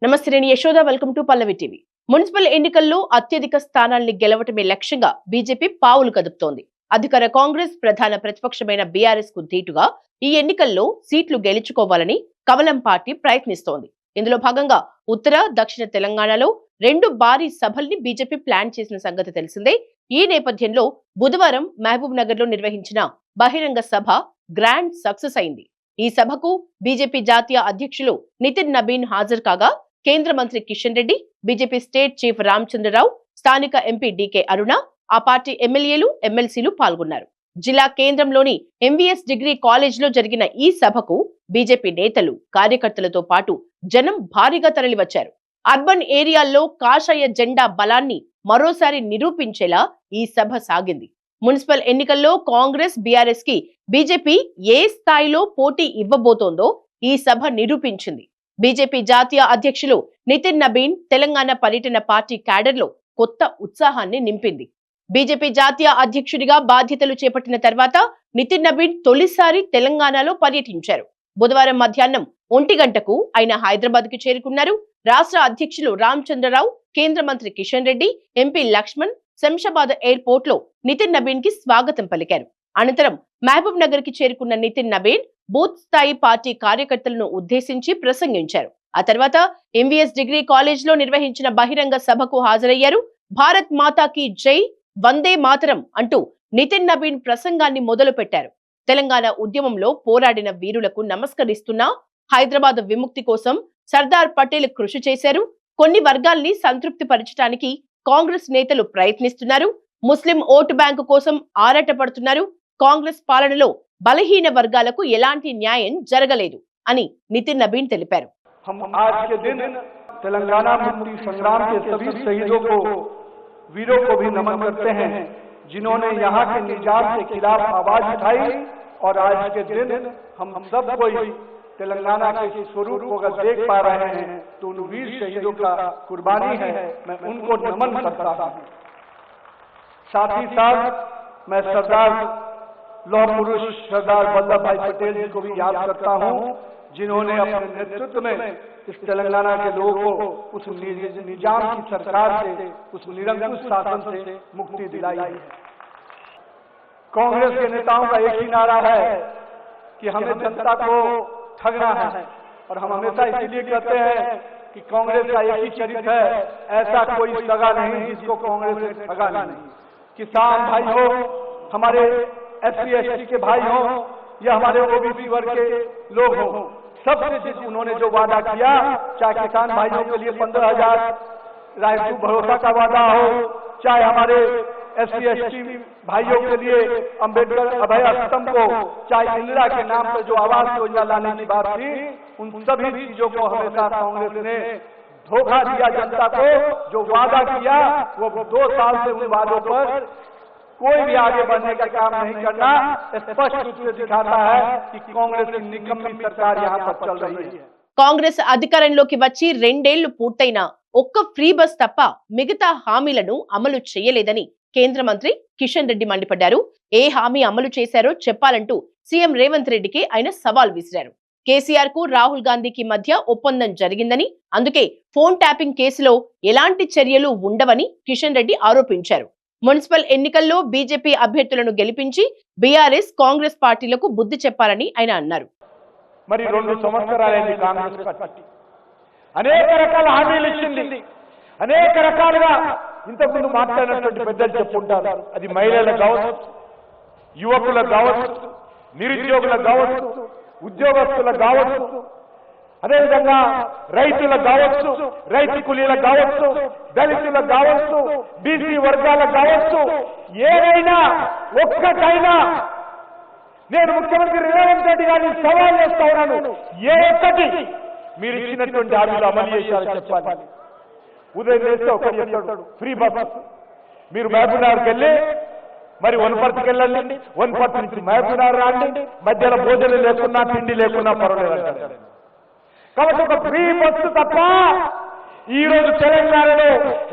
నమస్తే, నేను Yashoda. Welcome to Pallavi TV. Municipal ఎన్నికల్లో అత్యధిక స్థానాల్ని గెలవటమే లక్ష్యంగా బీజేపీ పావులు కదుపుతోంది. అధికార కాంగ్రెస్ ప్రధాన ప్రతిపక్షమైన బీఆర్ఎస్ కు ధీటుగా ఈ ఎన్నికల్లో సీట్లు గెలుచుకోవాలని కమలం పార్టీ ప్రయత్నిస్తోంది. ఇందులో భాగంగా ఉత్తర, దక్షిణ తెలంగాణలో 2 భారీ సభల్ని బీజేపీ ప్లాన్ చేసిన సంగతి తెలిసిందే. ఈ నేపథ్యంలో బుధవారం మహబూబ్ నగర్ లో నిర్వహించిన బహిరంగ సభ గ్రాండ్ సక్సెస్ అయింది. ఈ సభకు బీజేపీ జాతీయ అధ్యక్షులు నితిన్ నబీన్ హాజరు కాగా కేంద్ర మంత్రి Kishan Reddy, BJP state chief Ramachandrarao, స్థానిక ఎంపీ డీకే అరుణ, ఆ పార్టీ ఎమ్మెల్యేలు, ఎమ్మెల్సీలు పాల్గొన్నారు. జిల్లా కేంద్రంలోని ఎంవీఎస్ డిగ్రీ కాలేజ్ లో జరిగిన ఈ సభకు బీజేపీ నేతలు, కార్యకర్తలతో పాటు జనం భారీగా తరలివచ్చారు. అర్బన్ ఏరియాల్లో కాషాయ జెండా బలాన్ని మరోసారి నిరూపించేలా ఈ సభ సాగింది. మున్సిపల్ ఎన్నికల్లో కాంగ్రెస్, బీఆర్ఎస్ కి బీజేపీ ఏ స్థాయిలో పోటీ ఇవ్వబోతోందో ఈ సభ నిరూపించింది. బీజేపీ జాతీయ అధ్యక్షులు నితిన్ నబీన్ తెలంగాణ పర్యటన పార్టీ క్యాడర్లో కొత్త ఉత్సాహాన్ని నింపింది. బీజేపీ జాతీయ అధ్యక్షుడిగా బాధ్యతలు చేపట్టిన తర్వాత నితిన్ నబీన్ తొలిసారి తెలంగాణలో పర్యటించారు. బుధవారం మధ్యాహ్నం 1 గంటకు ఆయన హైదరాబాద్ కు చేరుకున్నారు. రాష్ట్ర అధ్యక్షులు రామచంద్రరావు, కేంద్ర మంత్రి కిషన్ రెడ్డి, ఎంపీ లక్ష్మణ్ శంషాబాద్ ఎయిర్పోర్ట్ లో నితిన్ నబీన్ కి స్వాగతం పలికారు. అనంతరం మహబూబ్ నగర్ కి చేరుకున్న నితిన్ నబీన్ బూత్ స్థాయి పార్టీ కార్యకర్తలను ఉద్దేశించి ప్రసంగించారు. ఆ తర్వాత ఎంవీఎస్ డిగ్రీ కాలేజ్ లో నిర్వహించిన బహిరంగ సభకు హాజరయ్యారు. భారత్ మాతాకి జై, వందే మాతరం అంటూ నితిన్ నబీన్ ప్రసంగాన్ని మొదలు పెట్టారు. తెలంగాణ ఉద్యమంలో పోరాడిన వీరులకు నమస్కరిస్తున్నా, హైదరాబాద్ విముక్తి కోసం సర్దార్ పటేల్ కృషి చేశారు. కొన్ని వర్గాల్ని సంతృప్తి పరచడానికి కాంగ్రెస్ నేతలు ప్రయత్నిస్తున్నారు. ముస్లిం ఓటు బ్యాంకు కోసం ఆరాటపడుతున్నారు. కాంగ్రెస్ పాలనలో బలహీన వర్గాలకు ఎలాంటి న్యాయం జరగలేదు అని నితిన్ నబీన్ తెలిపారు. हम आज के दिन तेलंगाना मुक्ति संग्राम के सभी शहीदों को, वीरों को भी नमन करते हैं, जिन्होंने यहाँ के निजात के खिलाफ आवाज उठाई। और आज के दिन हम सब कोई तेलंगाना के स्वरूप को अगर देख पा रहे हैं तो उन वीर शहीदों का कुर्बानी है, मैं उनको नमन करता हूँ। साथ ही साथ मैं सरदार लौह पुरुष सरदार वल्लभ भाई पटेल जी को भी याद करता हूँ, जिन्होंने अपने नेतृत्व में इस तेलंगाना के लोगों को उस निजाम की सरकार से, उस निरंकुश शासन से मुक्ति दिलाई है। कांग्रेस के नेताओं का एक ही नारा है कि हमें जनता को ठगना है, और हम हमेशा इसलिए कहते हैं कि कांग्रेस का एक ही चरित्र है, ऐसा कोई सगा नहीं जिसको कांग्रेस ने ठगा नहीं। किसान भाई हो, हमारे एससी एसटी के भाई हो, या हमारे ओबीसी वर्ग के लोग हो, सबसे उन्होंने जो वादा किया, चाहे किसान भाइयों के लिए 15,000 रायसू भरोसा का वादा हो, चाहे हमारे एससी एसटी भाइयों के लिए अंबेडकर अभय स्तंभ को, चाहे इंदिरा के नाम पर जो आवास योजना लाने की बात थी, उन सभी चीजों को हमेशा कांग्रेस ने धोखा दिया जनता को। जो वादा किया वो 2 साल से उन वादों पर कोई भी आगे बढ़ने का काम नहीं करना स्पष्ट रूप से दिखाता है कि कांग्रेस की निकम्मी सरकार यहाँ पर चल रही है। కాంగ్రెస్ అధికారంలోకి వచ్చి 2 ఏళ్లు పూర్తయినా ఒక్క ఫ్రీ బస్ తప్ప మిగతా హామీలను అమలు చేయలేదని కేంద్ర మంత్రి కిషన్ రెడ్డి మండిపడ్డారు. ఏ హామీ అమలు చేశారో చెప్పాలంటూ సీఎం రేవంత్ రెడ్డికి ఆయన సవాల్ విసిరారు. కేసీఆర్ కు, రాహుల్ గాంధీకి మధ్య ఒప్పందం జరిగిందని, అందుకే ఫోన్ ట్యాపింగ్ కేసులో ఎలాంటి చర్యలు ఉండవని కిషన్ రెడ్డి ఆరోపించారు. మున్సిపల్ ఎన్నికల్లో బీజేపీ అభ్యర్థులను గెలిపించి బీఆర్ఎస్, కాంగ్రెస్ పార్టీలకు బుద్ధి చెప్పాలని ఆయన అన్నారు. మరి 2 సంవత్సరాలైంది కాంగ్రెస్ పార్టీ అనేక రకాల హామీలు ఇచ్చింది, అనేక రకాలుగా ఇంతకుముందు మాట్లాడినటువంటి పెద్దలు చెప్పుకుంటారు. అది మహిళలకు కావచ్చు, యువకులకు కావచ్చు, నిరుద్యోగులకు కావచ్చు, ఉద్యోగస్తులకు కావచ్చు, అదేవిధంగా రైతులకు కావచ్చు, రైతు కూలీలకు కావచ్చు, దళితులకు కావచ్చు, బీసీ వర్గాలకు కావచ్చు, ఏదైనా ఒక్కటైనా నేను ముఖ్యమంత్రి రేవంత్ రెడ్డి గారిని సవాల్ చేస్తా ఉన్నాను, ఏ ఒక్కటి మీరు ఇచ్చినటువంటి హామీలు అమలు చేశారో చెప్పాలి. ఉదయం చేస్తే ఒకటి చెప్తాడు ఫ్రీ బస్, మీరు మహబూబ్ నగర్కి వెళ్ళి మరి వనపర్తికి వెళ్ళండి, వనపర్తి నుంచి మహబూబ్ నగర్ రాండి, మధ్యలో భోజనం లేకున్నా తిండి లేకున్నా పర్వాలేదు అంటారు. కాబట్టి ఒక ఫ్రీ బస్సు తప్ప ఈ రోజు తెలంగాణలో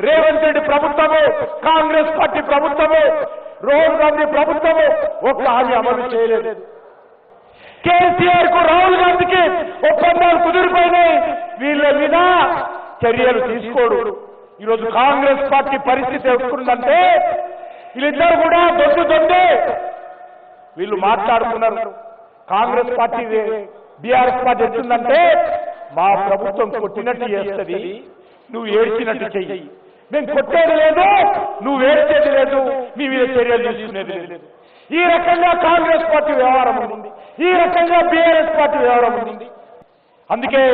రేవంత్ రెడ్డి ప్రభుత్వము, కాంగ్రెస్ పార్టీ ప్రభుత్వము, రాహుల్ గాంధీ ప్రభుత్వము ఒక్క హామీ అమలు చేయలేదు. కేసీఆర్ కు రాహుల్ గాంధీకి ఒప్పందాలు కుదిరిపోయినాయి. వీళ్ళ మీద చర్యలు తీసుకోడు. ఈరోజు కాంగ్రెస్ పార్టీ పరిస్థితి ఎప్పుడుందంటే వీళ్ళిద్దరు కూడా దొడ్డే వీళ్ళు మాట్లాడుతున్నారు. కాంగ్రెస్ పార్టీ బీఆర్ఎస్ పార్టీ ఎట్టుందంటే మా ప్రభుత్వం కొట్టినట్టు చేస్తుంది, నువ్వు ఏడ్చినట్టు చెయ్యి. మేము కొట్టేది లేదు, నువ్వు ఏడ్చేది లేదు, మీ మీద చర్యలు తీసుకునేది లేదు. ఈ రకంగా కాంగ్రెస్ పార్టీ వ్యవహారం ఉంది, ఈ రకంగా బీఆర్ఎస్ పార్టీ వ్యవహారం ఉంది. అందుకే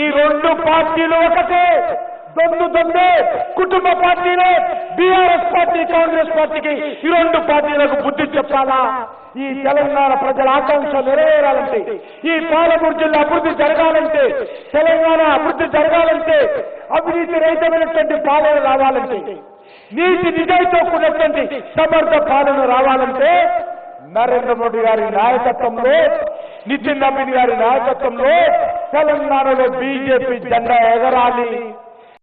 ఈ రెండు పార్టీలు ఒకటే, దొందే కుటుంబ పార్టీలే. బీఆర్ఎస్ పార్టీ కాంగ్రెస్ పార్టీకి ఈ రెండు పార్టీలకు బుద్ధి చెప్పాలా? ఈ తెలంగాణ ప్రజల ఆకాంక్ష నెరవేరాలంటే, ఈ పాలమూరు జిల్లా అభివృద్ధి జరగాలంటే, తెలంగాణ అభివృద్ధి జరగాలంటే, అవినీతి రహితమైనటువంటి పాలన రావాలంటే, నీతి నిజాయితీతో కూడినటువంటి సమర్థ పాలన రావాలంటే నరేంద్ర మోడీ గారి నాయకత్వంలో, నితిన్ నవీన్ గారి నాయకత్వంలో తెలంగాణలో బీజేపీ జెండా ఎగరాలి.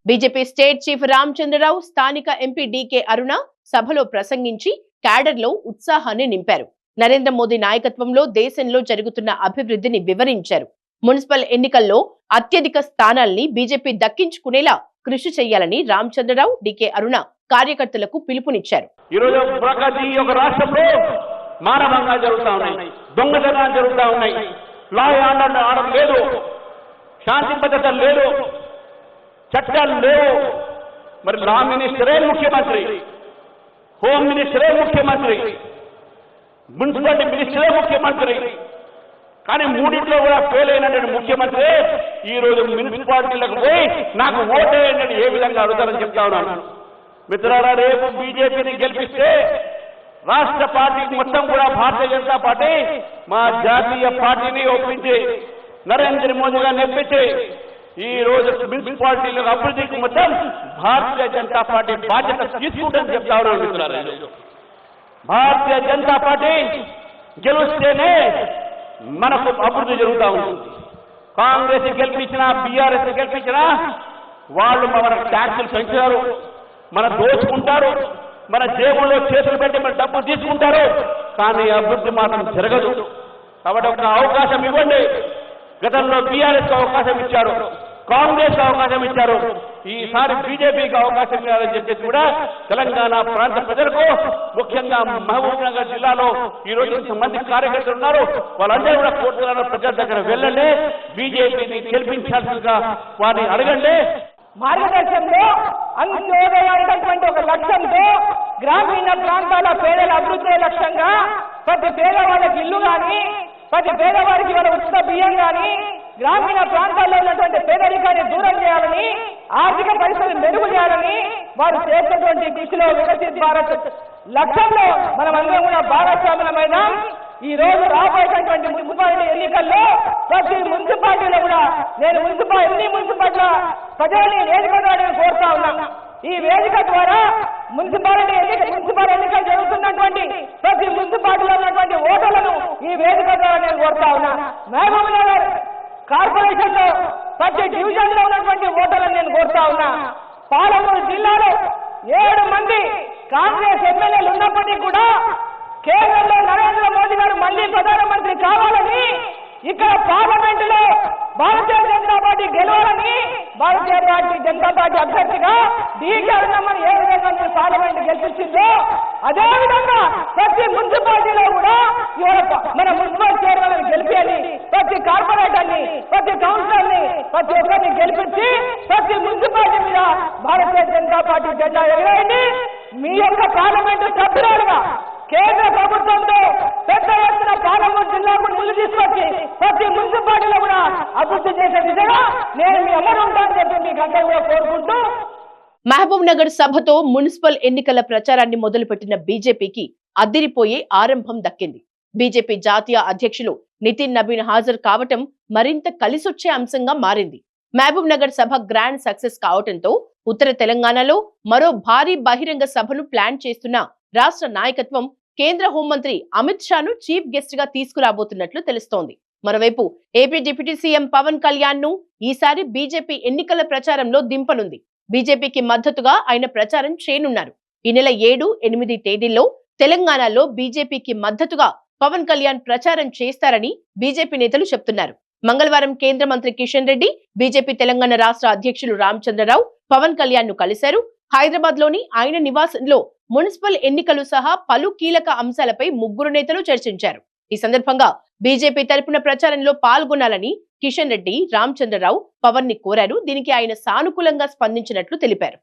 బీజేపీ స్టేట్ చీఫ్ రామచంద్రరావు, స్థానిక ఎంపీ డీకే అరుణ సభలో ప్రసంగించి క్యాడర్లో ఉత్సాహాన్ని నింపారు. నరేంద్ర మోదీ నాయకత్వంలో దేశంలో జరుగుతున్న అభివృద్ధిని వివరించారు. మున్సిపల్ ఎన్నికల్లో అత్యధిక స్థానాల్ని బీజేపీ దక్కించుకునేలా కృషి చేయాలని రామచంద్రరావు, డీకే అరుణ కార్యకర్తలకు పిలుపునిచ్చారు. ఈరోజు ప్రగతి ఒక రాష్ట్రంలో మానవంగా జరుగుతా ఉన్నాయి, దొంగతనాలు జరుగుతా ఉన్నాయి, లా అండ్ ఆర్డర్ లేదు, శాంతి భద్రత లేదు, చట్టాలు లేవు. మరి లా మినిస్టరే ముఖ్యమంత్రి, హోమ్ మినిస్టరే ముఖ్యమంత్రి, మున్సిపాలిటీ మినిస్టరే ముఖ్యమంత్రి. కానీ మూడింట్లో కూడా ఫెయిల్ అయినటువంటి ముఖ్యమంత్రి ఈ రోజు మున్సిపాలిటీలకు పోయి నాకు ఓటేయండి ఏ విధంగా అడుగుతారని చెప్తా ఉన్నాను. మిత్రులారా, రేపు బీజేపీని గెలిపిస్తే రాష్ట్ర పార్టీకి మొత్తం కూడా భారతీయ జనతా పార్టీ మా జాతీయ పార్టీని ఒప్పించి నరేంద్ర మోదీ గారిని ఒప్పించి ఈ రోజు మున్సిపాలిటీల అభివృద్ధికి మొత్తం భారతీయ జనతా పార్టీ బాధ్యత తీసుకుంటుందని చెప్తా ఉన్నాను. మిత్రులారా, భారతీయ జనతా పార్టీ గెలిస్తేనే మనకు అభివృద్ధి జరుగుతూ ఉంటుంది. కాంగ్రెస్ గెలిపించినా, బీఆర్ఎస్ గెలిపించినా వాళ్ళు మన ట్యాక్సులు పెంచుతారు, మన దోచుకుంటారు, మన జేబుల్లో చేతులు పెట్టి మన డబ్బులు తీసుకుంటారు, కానీ అభివృద్ధి మాత్రం జరగదు. కాబట్టి ఒక అవకాశం ఇవ్వండి. గతంలో బీఆర్ఎస్ అవకాశం ఇచ్చారు, కాంగ్రెస్ అవకాశం ఇచ్చారు, ఈసారి బీజేపీకి అవకాశం ఇవ్వాలని చెప్పేసి కూడా తెలంగాణ ప్రాంత ప్రజలకు, ముఖ్యంగా మహబూబ్ నగర్ జిల్లాలో ఈ రోజు ఇంతమంది కార్యకర్తలు ఉన్నారు, వాళ్ళందరూ కూడా కోట్ల ప్రజల దగ్గర వెళ్ళండి, బీజేపీని గెలిపించాల్సిందిగా వారిని అడగండి. మార్గదర్శనంలో అంత్యోదయమైనటువంటి ఒక లక్ష్యంతో గ్రామీణ ప్రాంతాల పేదల అభివృద్ధి లక్ష్యంగా ప్రతి పేదవాళ్ళకి ఇల్లు కానీ, ప్రతి పేదవారికి వాళ్ళ ఉచిత బియ్యం కానీ, గ్రామీణ ప్రాంతాల్లో ఉన్నటువంటి పేదరికాన్ని దూరం చేయాలని, ఆర్థిక పరిస్థితులు మెరుగు చేయాలని వారు చేసినటువంటి కృషిలో వికసిత్ భారత్ లక్ష్యంలో మనమందరం కూడా భాగస్వాములమైన ఈ రోజు రాబోయేటటువంటి మున్సిపాలిటీ ఎన్నికల్లో ప్రతి మున్సిపాలిటీలో కూడా నేను ఎన్ని మున్సిపాలిటీల ప్రజల్ని వేదిక ద్వారా కోరుతా ఉన్నా. ఈ వేదిక ద్వారా మున్సిపల్ ఎన్నికలు జరుగుతున్నటువంటి ప్రతి మున్సిపాలిటీలో ఉన్నటువంటి ఓటర్లను ఈ వేదిక ద్వారా నేను కోరుతా ఉన్నా. మహబూబ్ నగర్ కార్పొరేషన్ లో ప్రతి డివిజన్ లో ఉన్నటువంటి ఓటర్లను నేను కోరుతా ఉన్నా. పాలమూరు జిల్లాలో 7 మంది కాంగ్రెస్ ఎమ్మెల్యేలు ఉన్నప్పటికీ కూడా కేంద్రంలో నరేంద్ర మోదీ గారు మళ్లీ ప్రధానమంత్రి కావాలని, ఇక్కడ పార్లమెంట్ లో భారతీయ జనతా పార్టీ గెలవాలని, భారతీయ జనతా పార్టీ అభ్యర్థిగా డీకే అరుణమ్మని ఏ విధంగా మీరు పార్లమెంట్ గెలిపించిందో అదే విధంగా ప్రతి మున్సిపాలిటీలో కూడా ఇవాళ మన మున్సిపల్ చైర్మన్ గెలిపేయాలి, ప్రతి కార్పొరేటర్ ని, ప్రతి కౌన్సిలర్ ని, ప్రతి ఒక్కరిని గెలిపించి ప్రతి మున్సిపాలిటీ మీద భారతీయ జనతా పార్టీ జెండా ఎగరేయండి. మీ యొక్క పార్లమెంటు సభ్యురాలుగా కేంద్ర ప్రభుత్వంతో పెద్ద ఎత్తున పాలమూరు జిల్లాకు నిధులు తీసుకొచ్చి ప్రతి మున్సిపాలిటీలో కూడా అభివృద్ధి చేసే దిశగా నేను మీ అమలు ఉంటానని చెప్పి మీకు అందరూ కూడా కోరుకుంటూ, మహబూబ్ నగర్ సభతో మున్సిపల్ ఎన్నికల ప్రచారాన్ని మొదలుపెట్టిన బీజేపీకి అదిరిపోయే ఆరంభం దక్కింది. బీజేపీ జాతీయ అధ్యక్షులు నితిన్ నవీన్ హాజరు కావటం మరింత కలిసొచ్చే అంశంగా మారింది. మహబూబ్ నగర్ సభ గ్రాండ్ సక్సెస్ కావటంతో ఉత్తర తెలంగాణలో మరో భారీ బహిరంగ సభను ప్లాన్ చేస్తున్న రాష్ట్ర నాయకత్వం కేంద్ర హోంమంత్రి అమిత్ షాను చీఫ్ గెస్ట్ గా తీసుకురాబోతున్నట్లు తెలుస్తోంది. మరోవైపు AP deputy CM Pawan Kalyan ను ఈసారి బీజేపీ ఎన్నికల ప్రచారంలో దింపనుంది. బీజేపీకి మద్దతుగా ఆయన ప్రచారం చేయనున్నారు. ఈ నెల 7, 8 తేదీల్లో తెలంగాణలో బీజేపీకి మద్దతుగా పవన్ కళ్యాణ్ ప్రచారం చేస్తారని బీజేపీ నేతలు చెప్తున్నారు. మంగళవారం కేంద్ర మంత్రి కిషన్ రెడ్డి, బీజేపీ తెలంగాణ రాష్ట్ర అధ్యక్షులు రామచంద్రరావు పవన్ కళ్యాణ్ ను కలిశారు. హైదరాబాద్ లోని ఆయన నివాసంలో మున్సిపల్ ఎన్నికలు సహా పలు కీలక అంశాలపై ముగ్గురు నేతలు చర్చించారు. ఈ సందర్భంగా బీజేపీ తరపున ప్రచారంలో పాల్గొనాలని కిషన్ రెడ్డి, రామచంద్రరావు పవన్ ని కోరారు. దీనికి ఆయన సానుకూలంగా స్పందించినట్లు తెలిపారు.